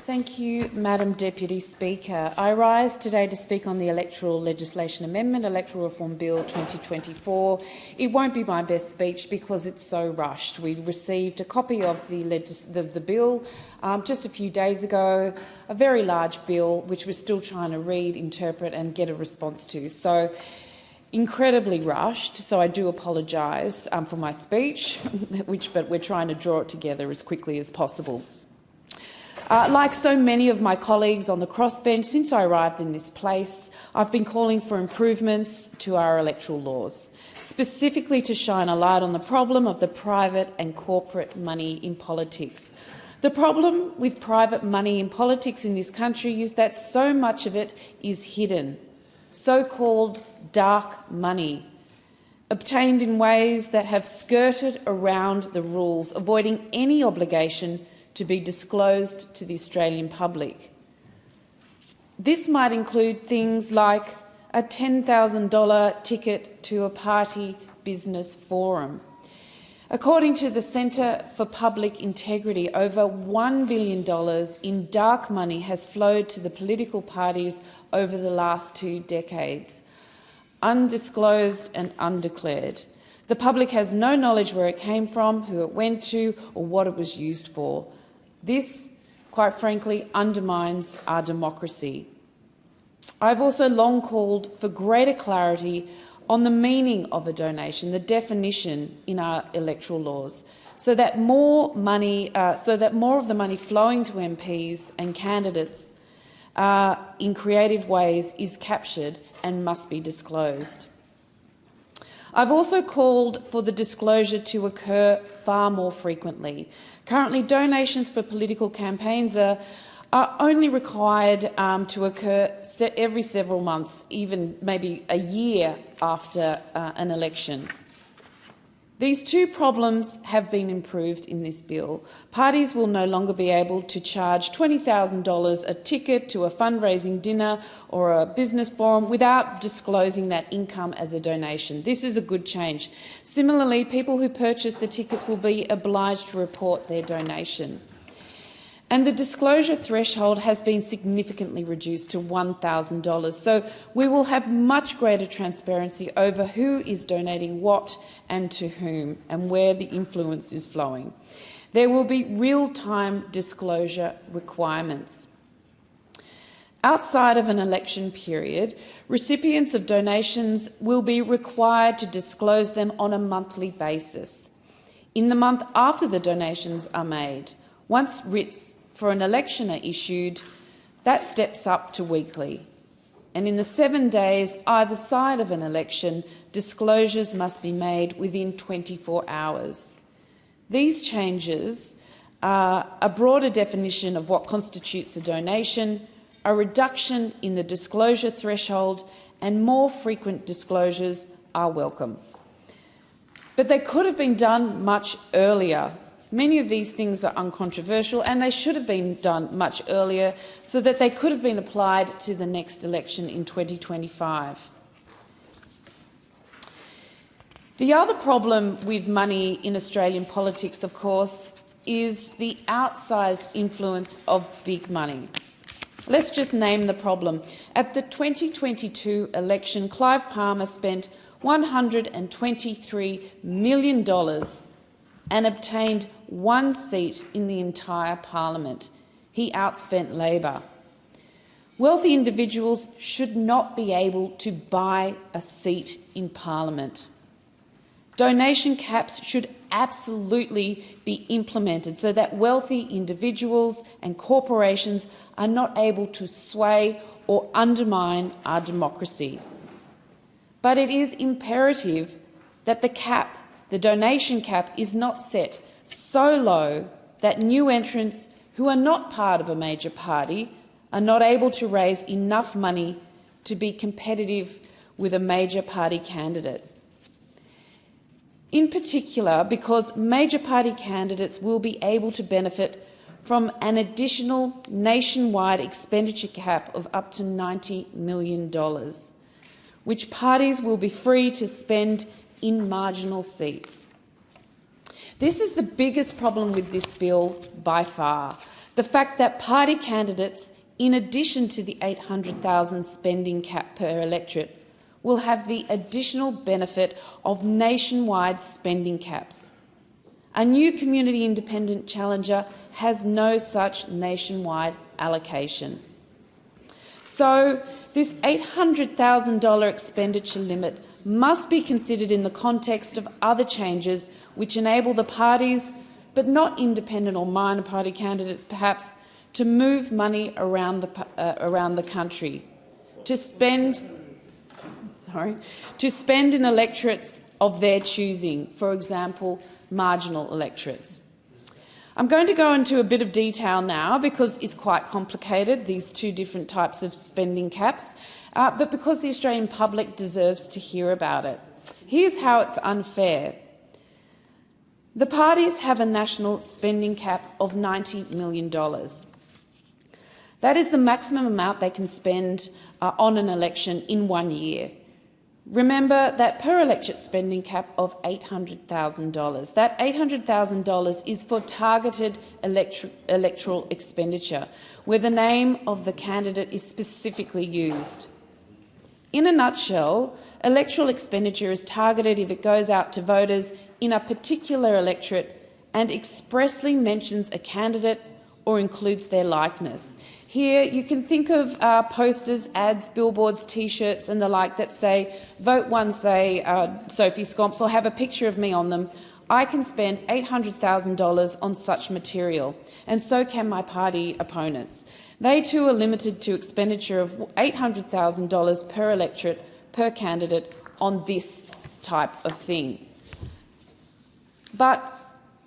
Thank you, Madam Deputy Speaker. I rise today to speak on the Electoral Legislation Amendment, Electoral Reform Bill 2024. It won't be my best speech because it's so rushed. We received a copy of the bill just a few days ago, a very large bill which we're still trying to read, interpret and get a response to. So incredibly rushed, so I do apologise for my speech, but we're trying to draw it together as quickly as possible. Like so many of my colleagues on the crossbench, since I arrived in this place, I've been calling for improvements to our electoral laws, specifically to shine a light on the problem of the private and corporate money in politics. The problem with private money in politics in this country is that so much of it is hidden, so-called dark money, obtained in ways that have skirted around the rules, avoiding any obligation to be disclosed to the Australian public. This might include things like a $10,000 ticket to a party business forum. According to the Centre for Public Integrity, over $1 billion in dark money has flowed to the political parties over the last 2 decades, undisclosed and undeclared. The public has no knowledge where it came from, who it went to, or what it was used for. This, quite frankly, undermines our democracy. I've also long called for greater clarity on the meaning of a donation, the definition in our electoral laws, so that more of the money flowing to MPs and candidates in creative ways is captured and must be disclosed. I've also called for the disclosure to occur far more frequently. Currently, donations for political campaigns are only required to occur every several months, even maybe a year after an election. These 2 problems have been improved in this bill. Parties will no longer be able to charge $20,000 a ticket to a fundraising dinner or a business forum without disclosing that income as a donation. This is a good change. Similarly, people who purchase the tickets will be obliged to report their donation. And the disclosure threshold has been significantly reduced to $1,000, so we will have much greater transparency over who is donating what and to whom and where the influence is flowing. There will be real-time disclosure requirements. Outside of an election period, recipients of donations will be required to disclose them on a monthly basis. In the month after the donations are made, once writs for an election are issued, that steps up to weekly. And in the 7 days either side of an election, disclosures must be made within 24 hours. These changes are a broader definition of what constitutes a donation, a reduction in the disclosure threshold, and more frequent disclosures are welcome. But they could have been done much earlier. Many of these things are uncontroversial and they should have been done much earlier so that they could have been applied to the next election in 2025. The other problem with money in Australian politics, of course, is the outsized influence of big money. Let's just name the problem. At the 2022 election, Clive Palmer spent $123 million and obtained 1 seat in the entire parliament. He outspent Labor. Wealthy individuals should not be able to buy a seat in parliament. Donation caps should absolutely be implemented so that wealthy individuals and corporations are not able to sway or undermine our democracy. But it is imperative that the donation cap is not set so low that new entrants who are not part of a major party are not able to raise enough money to be competitive with a major party candidate. In particular, because major party candidates will be able to benefit from an additional nationwide expenditure cap of up to $90 million, which parties will be free to spend in marginal seats. This is the biggest problem with this bill by far. The fact that party candidates, in addition to the $800,000 spending cap per electorate, will have the additional benefit of nationwide spending caps. A new community independent challenger has no such nationwide allocation. So this $800,000 expenditure limit must be considered in the context of other changes which enable the parties, but not independent or minor party candidates perhaps, to move money around the country, to spend in electorates of their choosing, for example, marginal electorates. I'm going to go into a bit of detail now because it's quite complicated, these two different types of spending caps, but because the Australian public deserves to hear about it. Here's how it's unfair. The parties have a national spending cap of $90 million. That is the maximum amount they can spend on an election in 1 year. Remember that per electorate spending cap of $800,000. That $800,000 is for targeted electoral expenditure, where the name of the candidate is specifically used. In a nutshell, electoral expenditure is targeted if it goes out to voters in a particular electorate and expressly mentions a candidate or includes their likeness. Here you can think of posters, ads, billboards, T-shirts and the like that say, vote one, say Sophie Scamps, or have a picture of me on them. I can spend $800,000 on such material, and so can my party opponents. They too are limited to expenditure of $800,000 per electorate, per candidate on this type of thing. But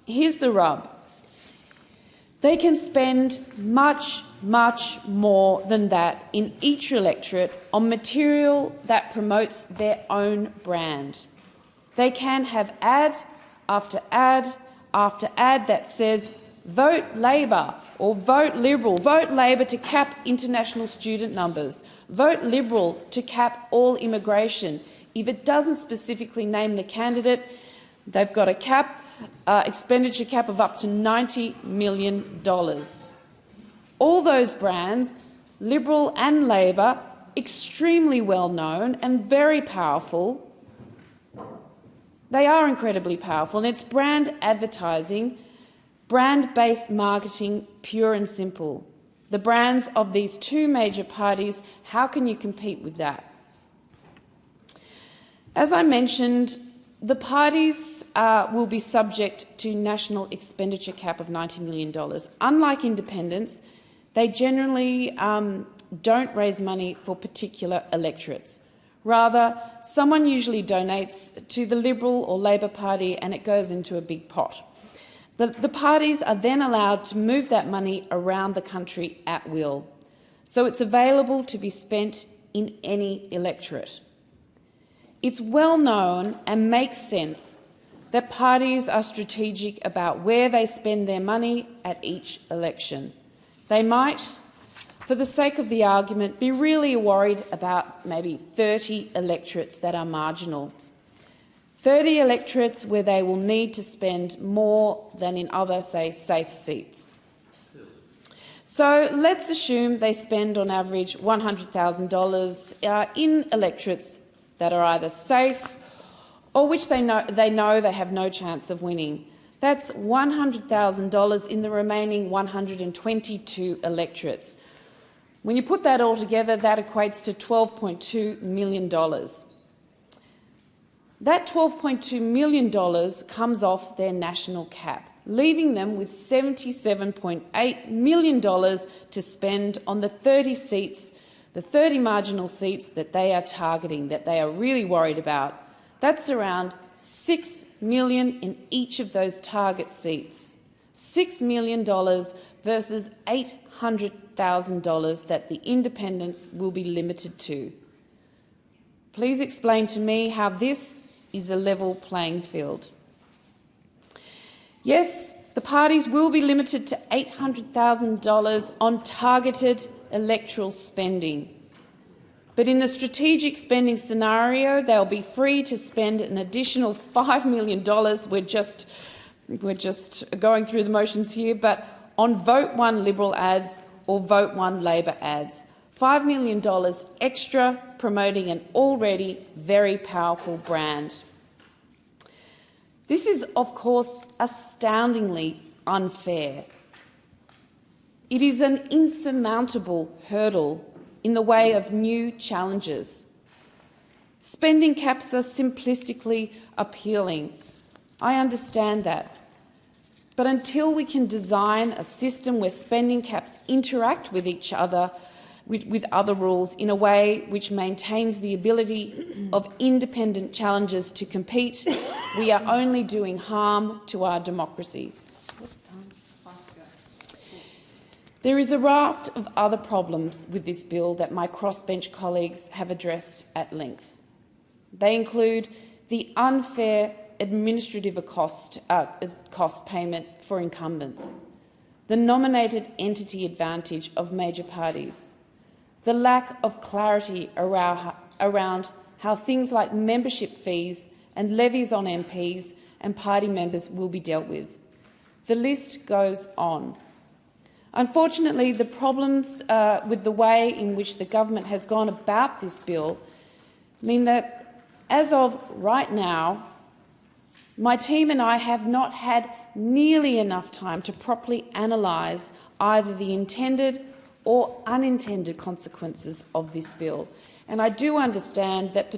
here's the rub. They can spend much more than that in each electorate on material that promotes their own brand. They can have ad after ad after ad that says, vote Labor or vote Liberal, vote Labor to cap international student numbers, vote Liberal to cap all immigration. If it doesn't specifically name the candidate, they've got a cap, expenditure cap of up to $90 million. All those brands, Liberal and Labor, extremely well known and very powerful. They are incredibly powerful, and it's brand advertising, brand-based marketing, pure and simple. The brands of these two major parties, how can you compete with that? As I mentioned, the parties will be subject to national expenditure cap of $90 million. Unlike independents, they generally don't raise money for particular electorates. Rather, someone usually donates to the Liberal or Labor Party and it goes into a big pot. The parties are then allowed to move that money around the country at will, so it's available to be spent in any electorate. It's well known and makes sense that parties are strategic about where they spend their money at each election. They might, for the sake of the argument, be really worried about maybe 30 electorates that are marginal. 30 electorates where they will need to spend more than in other, say, safe seats. So let's assume they spend on average $100,000 in electorates that are either safe or which they know they have no chance of winning. That's $100,000 in the remaining 122 electorates. When you put that all together, that equates to $12.2 million. That $12.2 million comes off their national cap, leaving them with $77.8 million to spend on the 30 seats, the 30 marginal seats that they are targeting, that they are really worried about. That's around $6 million in each of those target seats. $6 million versus $800,000 that the independents will be limited to. Please explain to me how this is a level playing field. Yes, the parties will be limited to $800,000 on targeted electoral spending. But in the strategic spending scenario, they'll be free to spend an additional $5 million. We're just going through the motions here, but on Vote 1 Liberal ads or Vote 1 Labor ads. $5 million extra promoting an already very powerful brand. This is, of course, astoundingly unfair. It is an insurmountable hurdle in the way of new challenges. Spending caps are simplistically appealing. I understand that. But until we can design a system where spending caps interact with each other, with other rules, in a way which maintains the ability of independent challengers to compete, we are only doing harm to our democracy. There is a raft of other problems with this bill that my crossbench colleagues have addressed at length. They include the unfair administrative cost payment for incumbents, the nominated entity advantage of major parties, the lack of clarity around how things like membership fees and levies on MPs and party members will be dealt with. The list goes on. Unfortunately, the problems with the way in which the government has gone about this bill mean that, as of right now, my team and I have not had nearly enough time to properly analyse either the intended or unintended consequences of this bill. And I do understand that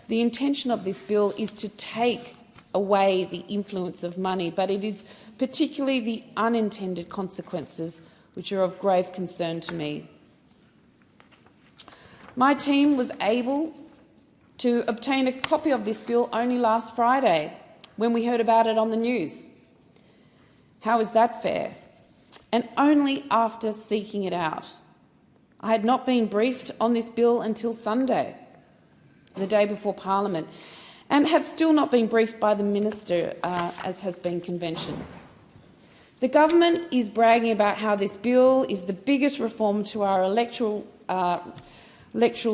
the intention of this bill is to take away the influence of money, but it is particularly the unintended consequences which are of grave concern to me. My team was able to obtain a copy of this bill only last Friday, when we heard about it on the news. How is that fair? And only after seeking it out. I had not been briefed on this bill until Sunday, the day before Parliament, and have still not been briefed by the Minister, as has been convention. The government is bragging about how this bill is the biggest reform to our electoral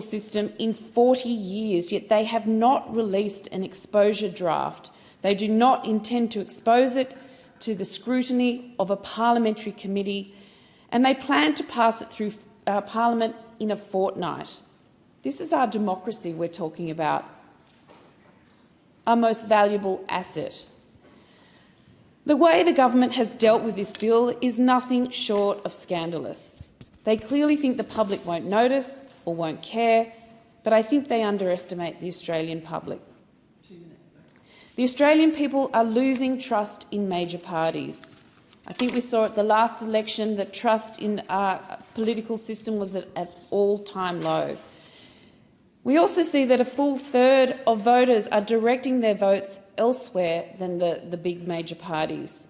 system in 40 years, yet they have not released an exposure draft. They do not intend to expose it to the scrutiny of a parliamentary committee, and they plan to pass it through Parliament in a fortnight. This is our democracy we're talking about, our most valuable asset. The way the government has dealt with this bill is nothing short of scandalous. They clearly think the public won't notice or won't care, but I think they underestimate the Australian public. The Australian people are losing trust in major parties. I think we saw at the last election that trust in our political system was at all-time low. We also see that a full third of voters are directing their votes elsewhere than the big major parties.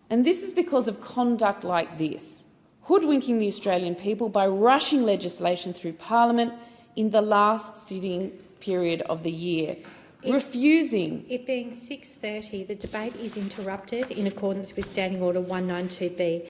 And this is because of conduct like this, hoodwinking the Australian people by rushing legislation through Parliament in the last sitting period of the year, refusing. It being 6:30, the debate is interrupted in accordance with Standing Order 192B.